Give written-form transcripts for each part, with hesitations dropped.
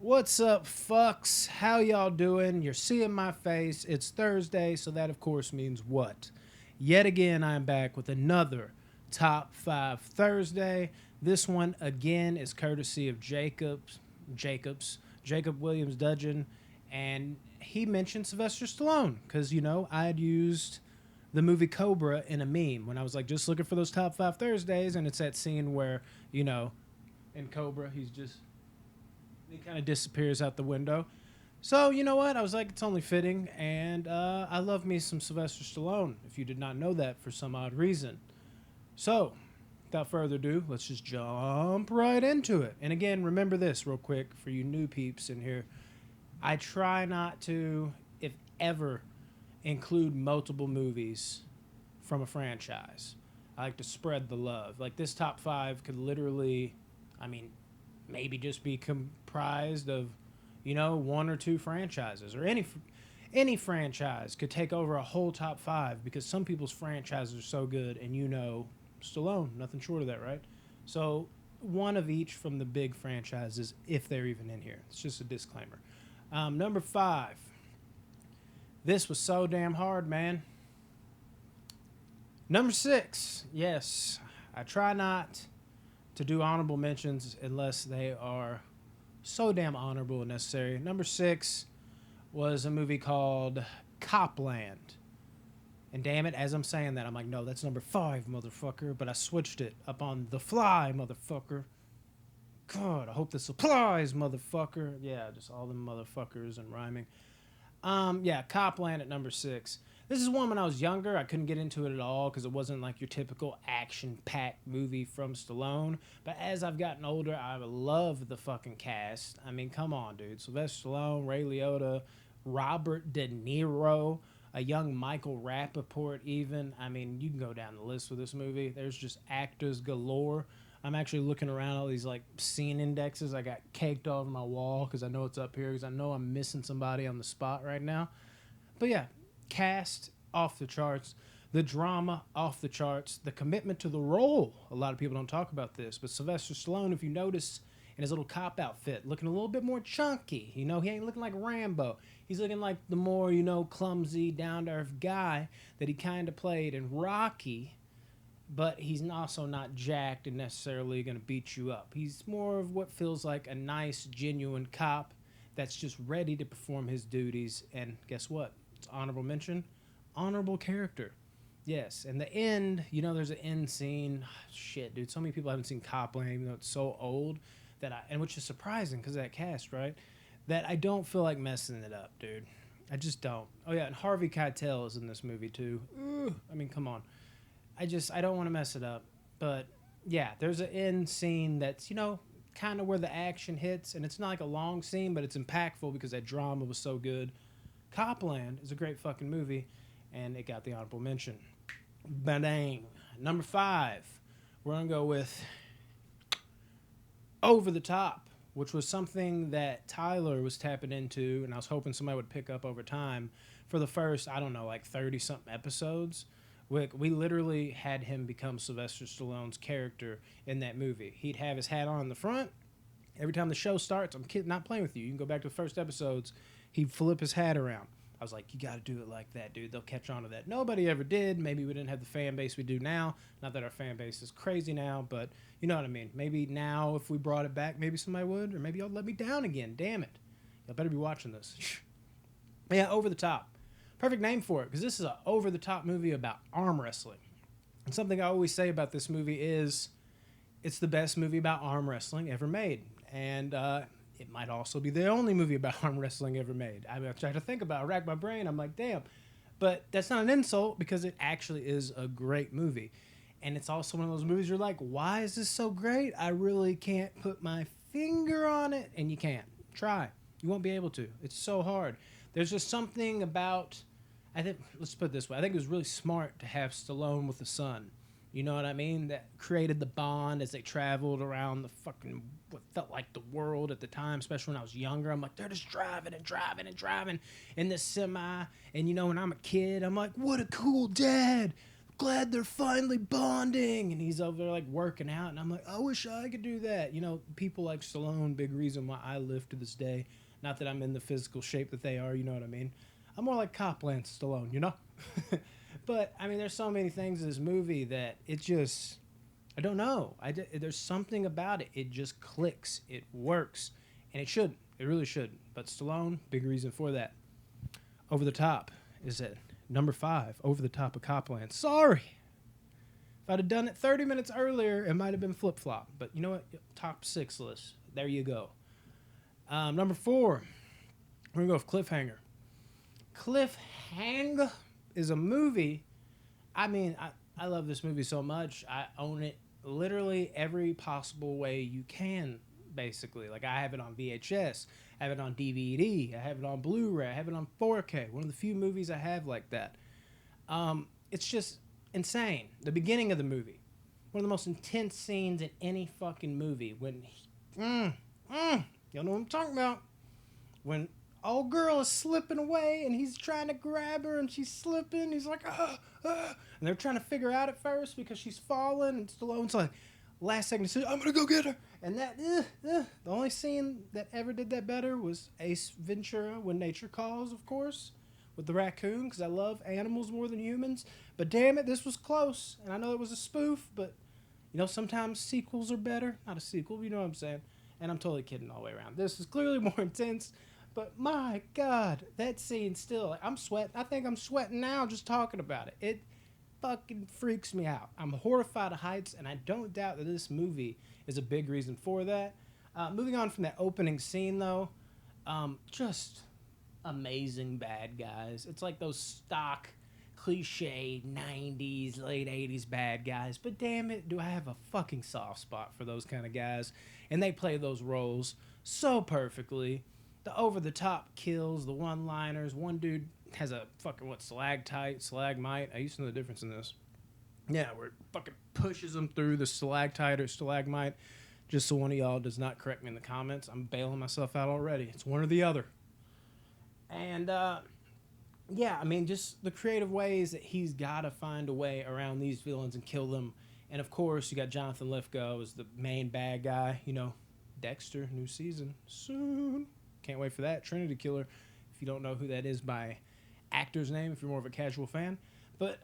What's up, fucks? How y'all doing? You're seeing my face. It's Thursday, so that of course means what? Yet again, I'm back with another Top 5 Thursday. This one again is courtesy of Jacob Williams Dudgeon, and he mentioned Sylvester Stallone because, I had used the movie Cobra in a meme when I was like just looking for those Top 5 Thursdays, and it's that scene where, in Cobra, he kind of disappears out the window. So, you know what? I was like, it's only fitting. And I love me some Sylvester Stallone, if you did not know that for some odd reason. So, without further ado, let's just jump right into it. And again, remember this real quick for you new peeps in here. I try not to, if ever, include multiple movies from a franchise. I like to spread the love. Like this top five could literally, I mean, maybe just be comprised of, one or two franchises, or any franchise could take over a whole top five because some people's franchises are so good, and Stallone, nothing short of that, right? So one of each from the big franchises, if they're even in here. It's just a disclaimer. Number five. This was so damn hard, man. Number six. Yes, I try not to do honorable mentions unless they are so damn honorable and necessary. Number six was a movie called Copland. And damn it, as I'm saying that, I'm like, no, that's number five, motherfucker. But I switched it up on the fly, motherfucker. God, I hope this applies, motherfucker. Yeah, just all them motherfuckers and rhyming. Yeah, Copland at number six. This is one when I was younger. I couldn't get into it at all because it wasn't like your typical action-packed movie from Stallone. But as I've gotten older, I love the fucking cast. I mean, come on, dude. Sylvester Stallone, Ray Liotta, Robert De Niro, a young Michael Rappaport even. I mean, you can go down the list with this movie. There's just actors galore. I'm actually looking around all these like scene indexes. I got caked all over my wall because I know it's up here because I know I'm missing somebody on the spot right now. But yeah, cast off the charts, the drama off the charts, the commitment to the role. A lot of people don't talk about this, but Sylvester Stallone, if you notice in his little cop outfit, looking a little bit more chunky. He ain't looking like Rambo. He's looking like the more, clumsy, down-to-earth guy that he kind of played in Rocky, but he's also not jacked and necessarily going to beat you up. He's more of what feels like a nice, genuine cop that's just ready to perform his duties. And guess what? It's honorable mention, honorable character. Yes, and the end, there's an end scene. Shit, dude, so many people haven't seen Copland, even though it's so old and which is surprising because of that cast, right? That I don't feel like messing it up, dude. I just don't. Oh yeah, and Harvey Keitel is in this movie too. Ooh, I mean, come on. I don't want to mess it up. But yeah, there's an end scene that's, kind of where the action hits. And it's not like a long scene, but it's impactful because that drama was so good. Copland is a great fucking movie, and it got the honorable mention. Badang. Number five, we're going to go with Over the Top, which was something that Tyler was tapping into, and I was hoping somebody would pick up over time for the first, I don't know, like 30-something episodes. We literally had him become Sylvester Stallone's character in that movie. He'd have his hat on in the front. Every time the show starts, I'm not playing with you. You can go back to the first episodes. He'd flip his hat around. I was like, you got to do it like that, dude. They'll catch on to that. Nobody ever did. Maybe we didn't have the fan base we do now. Not that our fan base is crazy now, but you know what I mean. Maybe now if we brought it back, maybe somebody would, or maybe y'all let me down again. Damn it. Y'all better be watching this. Yeah, Over the Top. Perfect name for it, because this is an over-the-top movie about arm wrestling. And something I always say about this movie is it's the best movie about arm wrestling ever made. And it might also be the only movie about arm wrestling ever made. I try to think about it, rack my brain, I'm like, damn. But that's not an insult, because it actually is a great movie. And it's also one of those movies you're like, why is this so great? I really can't put my finger on it. And you can't. Try. You won't be able to. It's so hard. There's just something about... let's put it this way. I think it was really smart to have Stallone with the son. You know what I mean? That created the bond as they traveled around the fucking, what felt like the world at the time, especially when I was younger. I'm like, they're just driving and driving and driving in this semi. And, when I'm a kid, I'm like, what a cool dad. glad they're finally bonding. And he's over there like working out. And I'm like, I wish I could do that. You know, people like Stallone, big reason why I live to this day. Not that I'm in the physical shape that they are, you know what I mean? I'm more like Copland Stallone, you know? But, I mean, there's so many things in this movie that it just, I don't know. There's something about it. It just clicks. It works. And it shouldn't. It really shouldn't. But Stallone, big reason for that. Over the Top is at number 5, Over the Top of Copland. Sorry. If I'd have done it 30 minutes earlier, it might have been flip-flop. But you know what? Top 6 list. There you go. Number 4, we're going to go with Cliffhanger. Cliffhanger is a movie. I mean, I love this movie so much. I own it literally every possible way you can, basically. Like, I have it on VHS. I have it on DVD. I have it on Blu-ray. I have it on 4K. One of the few movies I have like that. It's just insane. The beginning of the movie. One of the most intense scenes in any fucking movie. When y'all know what I'm talking about. When old girl is slipping away and he's trying to grab her and she's slipping. He's like, and they're trying to figure out at first because she's falling. And Stallone's like, last second, he says, I'm going to go get her. And that, the only scene that ever did that better was Ace Ventura, When Nature Calls, of course, with the raccoon, because I love animals more than humans. But damn it, this was close. And I know it was a spoof, but, you know, sometimes sequels are better. Not a sequel, you know what I'm saying. And I'm totally kidding all the way around. This is clearly more intense. But my God, that scene still, I'm sweating. I think I'm sweating now just talking about it. It fucking freaks me out. I'm horrified of heights, and I don't doubt that this movie is a big reason for that. Moving on from that opening scene, though, just amazing bad guys. It's like those stock, cliche 90s, late 80s bad guys. But damn it, do I have a fucking soft spot for those kind of guys. And they play those roles so perfectly. The over-the-top kills, the one-liners. One dude has a fucking, stalagmite. I used to know the difference in this. Yeah, where it fucking pushes them through the stalactite or stalagmite. Just so one of y'all does not correct me in the comments. I'm bailing myself out already. It's one or the other. And, yeah, I mean, just the creative ways that he's got to find a way around these villains and kill them. And, of course, you got Jonathan Lithgow as the main bad guy. You know, Dexter, new season, soon. Can't wait for that. Trinity Killer, if you don't know who that is by actor's name, if you're more of a casual fan. But,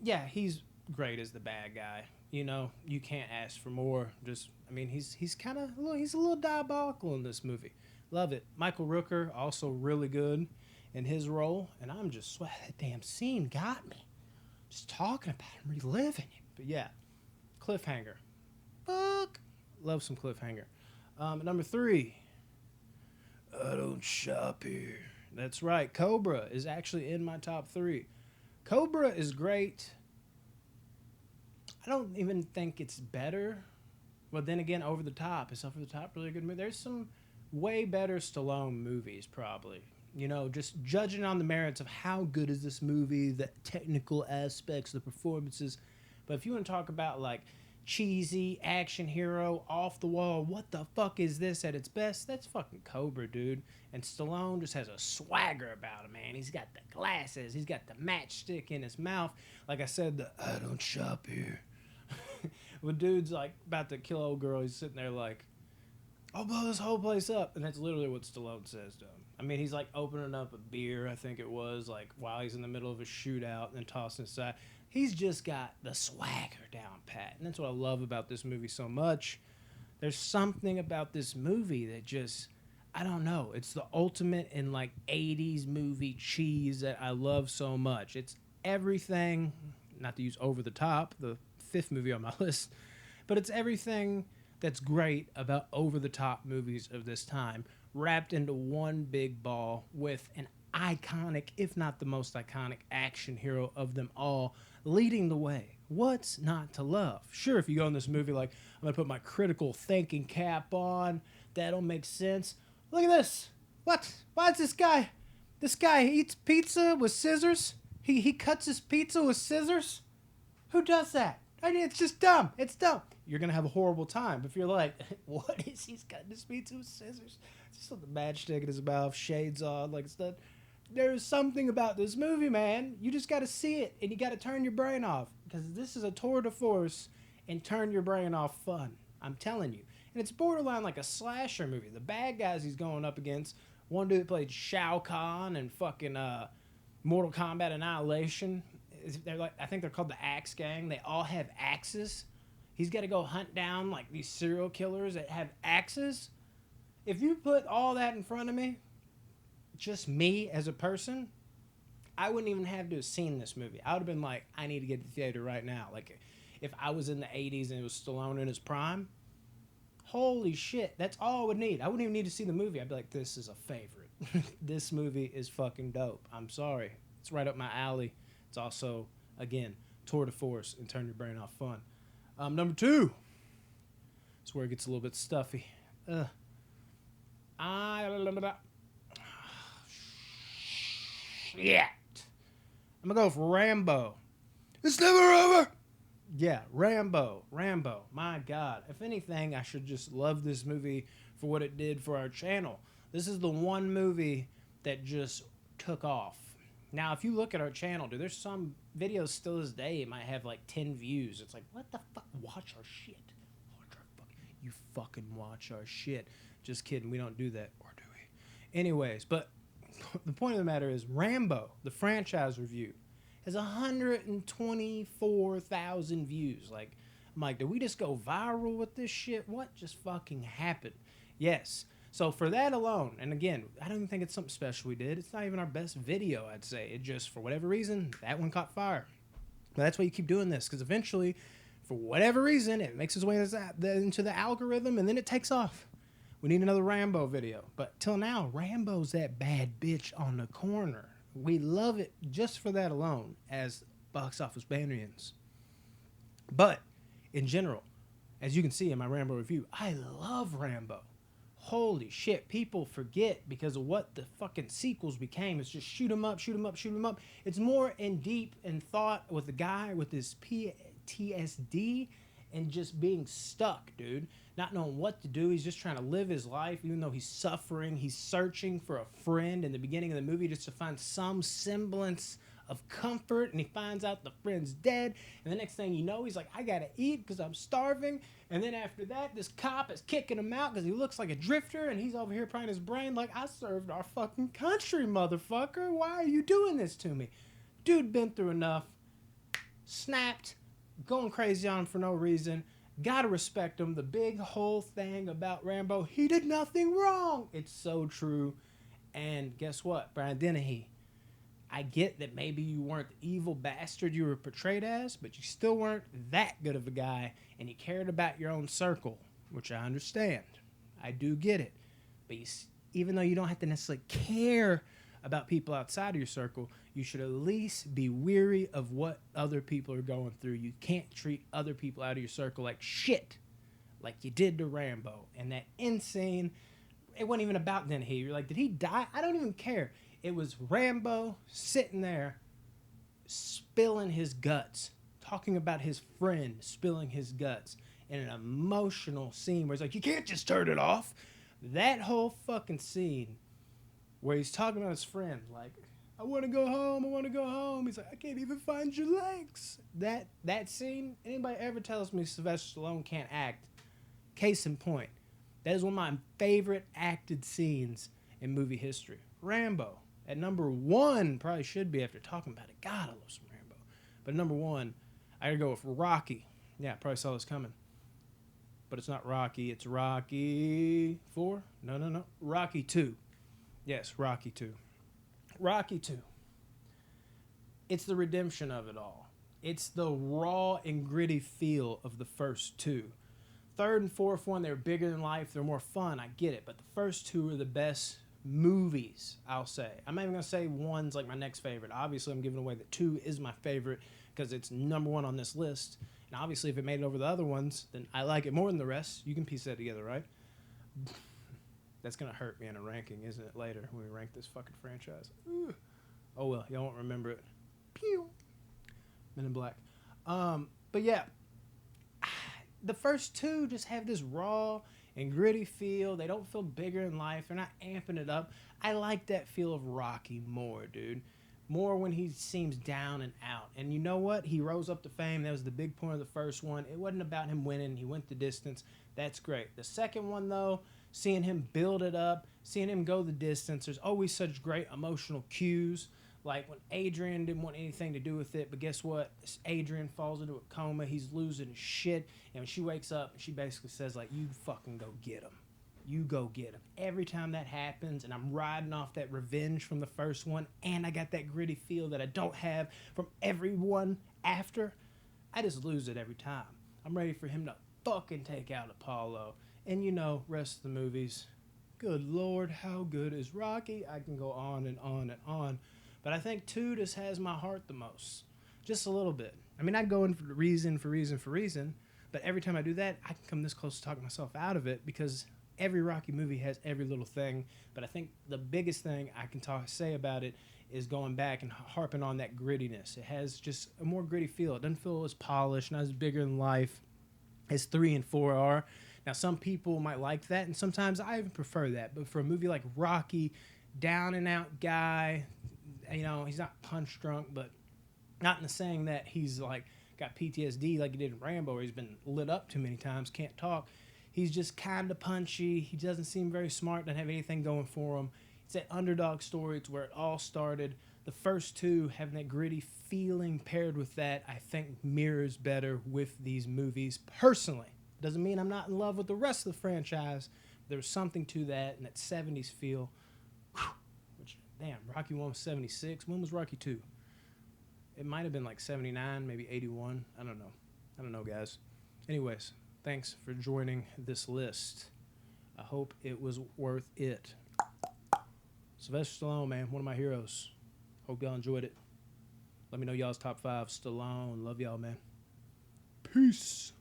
yeah, he's great as the bad guy. You know, you can't ask for more. Just, I mean, he's kind of, he's a little diabolical in this movie. Love it. Michael Rooker, also really good in his role. And I'm just sweating. That damn scene got me. Just talking about him, reliving it. But, yeah, Cliffhanger. Fuck. Love some Cliffhanger. Number 3. I don't shop here. That's right. Cobra is actually in my top 3. Cobra is great. I don't even think it's better. But then again, Over the Top. Is Over the Top really a good movie? There's some way better Stallone movies, probably. You know, just judging on the merits of how good is this movie, the technical aspects, the performances. But if you want to talk about, like, cheesy action hero off the wall, what the fuck is this at its best? That's fucking Cobra, dude. And Stallone just has a swagger about him, man. He's got the glasses, he's got the matchstick in his mouth. Like I said, the I don't shop here. When dude's like about to kill old girl, he's sitting there like, I'll blow this whole place up. And that's literally what Stallone says to him. I mean, he's like opening up a beer, I think it was, like while he's in the middle of a shootout and then tossing it aside. He's just got the swagger down pat. And that's what I love about this movie so much. There's something about this movie that just, I don't know. It's the ultimate in like 80s movie cheese that I love so much. It's everything, not to use Over the Top, the 5th movie on my list, but it's everything that's great about over-the-top movies of this time, wrapped into one big ball with an iconic, if not the most iconic, action hero of them all, leading the way. What's not to love? Sure, if you go in this movie like, I'm going to put my critical thinking cap on, that'll make sense. Look at this. What? Why is this guy? This guy eats pizza with scissors? He cuts his pizza with scissors? Who does that? I mean, it's just dumb. It's dumb. You're going to have a horrible time. If you're like, what is he's cutting his pizza with scissors? Just with the matchstick in his mouth, shades on, like stuff. There's something about this movie, man. You just got to see it, and you got to turn your brain off. because this is a tour de force and turn your brain off fun. I'm telling you. And it's borderline like a slasher movie. The bad guys he's going up against, one dude that played Shao Kahn and fucking Mortal Kombat Annihilation. They're like, I think they're called the Axe Gang. They all have axes. He's got to go hunt down like these serial killers that have axes. If you put all that in front of me, just me as a person, I wouldn't even have to have seen this movie. I would have been like, I need to get to the theater right now. Like, if I was in the 80s and it was Stallone in his prime, holy shit, that's all I would need. I wouldn't even need to see the movie. I'd be like, this is a favorite. This movie is fucking dope. I'm sorry. It's right up my alley. It's also, again, tour de force and turn your brain off fun. Number 2. It's where it gets a little bit stuffy. Shit. I'm going to go for Rambo. It's never over. Yeah, Rambo. My God. If anything, I should just love this movie for what it did for our channel. This is the one movie that just took off. Now, if you look at our channel, dude, there's some videos still this day. It might have like 10 views. It's like, what the fuck? Watch our shit. You fucking watch our shit. Just kidding. We don't do that. Or do we? Anyways, but the point of the matter is Rambo, the franchise review, has 124,000 views. Like, I'm like, did we just go viral with this shit? What just fucking happened? Yes. So for that alone, and again, I don't even think it's something special we did. It's not even our best video, I'd say. It just, for whatever reason, that one caught fire. But that's why you keep doing this, because eventually, for whatever reason, it makes its way into the algorithm, and then it takes off. We need another Rambo video. But till now, Rambo's that bad bitch on the corner. We love it just for that alone as box office Banterians. But in general, as you can see in my Rambo review, I love Rambo. Holy shit, people forget because of what the fucking sequels became. It's just shoot 'em up, shoot 'em up, shoot 'em up. It's more in deep in thought with the guy with his PTSD and just being stuck, dude. Not knowing what to do. He's just trying to live his life, even though he's suffering. He's searching for a friend in the beginning of the movie just to find some semblance of comfort, and he finds out the friend's dead, and the next thing you know, he's like, I gotta eat because I'm starving, and then after that, this cop is kicking him out because he looks like a drifter, and he's over here prying his brain like, I served our fucking country, motherfucker. Why are you doing this to me? Dude been through enough, snapped, going crazy on him for no reason. Gotta respect him. The big whole thing about Rambo, he did nothing wrong. It's so true. And guess what, Brian Dennehy? I get that maybe you weren't the evil bastard you were portrayed as, but you still weren't that good of a guy, and you cared about your own circle, which I understand. I do get it. But even though you don't have to necessarily care about people outside of your circle, you should at least be weary of what other people are going through. You can't treat other people out of your circle like shit, like you did to Rambo. And that insane, it wasn't even about Dennehy. You're like, did he die? I don't even care. It was Rambo sitting there spilling his guts, talking about his friend spilling his guts in an emotional scene where he's like, you can't just turn it off. That whole fucking scene where he's talking about his friend, like, I want to go home, I want to go home. He's like, I can't even find your legs. That scene, anybody ever tells me Sylvester Stallone can't act, case in point, that is one of my favorite acted scenes in movie history. Rambo. At number 1, probably should be after talking about it. God, I love some Rambo. But number 1, I gotta go with Rocky. Yeah, probably saw this coming. But it's not Rocky, it's Rocky 4? No. Rocky 2. Yes, Rocky 2. Rocky 2. It's the redemption of it all. It's the raw and gritty feel of the first 2. Third and fourth one, they're bigger than life. They're more fun. I get it. But the first 2 are the best movies, I'll say. I'm not even going to say 1's like my next favorite. Obviously, I'm giving away that 2 is my favorite because it's number 1 on this list. And obviously, if it made it over the other ones, then I like it more than the rest. You can piece that together, right? That's going to hurt me in a ranking, isn't it, later when we rank this fucking franchise? Ooh. Oh, well, y'all won't remember it. Pew. Men in Black. But yeah, the first 2 just have this raw and gritty feel. They don't feel bigger in life. They're not amping it up. I like that feel of Rocky more, dude. more when he seems down and out. And you know what? He rose up to fame. That was the big point of the first one. It wasn't about him winning. He went the distance. That's great. The second one, though, seeing him build it up, seeing him go the distance, there's always such great emotional cues. Like when Adrian didn't want anything to do with it, but guess what? Adrian falls into a coma. He's losing his shit. And when she wakes up, she basically says, like, you fucking go get him. You go get him. Every time that happens, and I'm riding off that revenge from the first one, and I got that gritty feel that I don't have from everyone after, I just lose it every time. I'm ready for him to fucking take out Apollo. And you know, rest of the movies, good Lord, how good is Rocky? I can go on and on and on. But I think 2 just has my heart the most. Just a little bit. I mean, I go in for reason, but every time I do that, I can come this close to talking myself out of it because every Rocky movie has every little thing. But I think the biggest thing I can say about it is going back and harping on that grittiness. It has just a more gritty feel. It doesn't feel as polished, not as bigger than life as 3 and 4 are. Now, some people might like that, and sometimes I even prefer that. But for a movie like Rocky, down and out guy, you know, he's not punch drunk, but not in the saying that he's like got PTSD like he did in Rambo, where he's been lit up too many times, can't talk. He's just kind of punchy. He doesn't seem very smart, doesn't have anything going for him. It's that underdog story. It's where it all started. The first 2, having that gritty feeling paired with that, I think mirrors better with these movies personally. Doesn't mean I'm not in love with the rest of the franchise. There's something to that, and that 70s feel. Which, damn, Rocky 1 was 76. When was Rocky 2? It might have been like 79, maybe 81. I don't know, guys. Anyways, thanks for joining this list. I hope it was worth it. Sylvester Stallone, man, one of my heroes. Hope y'all enjoyed it. Let me know y'all's top 5. Stallone, love y'all, man. Peace.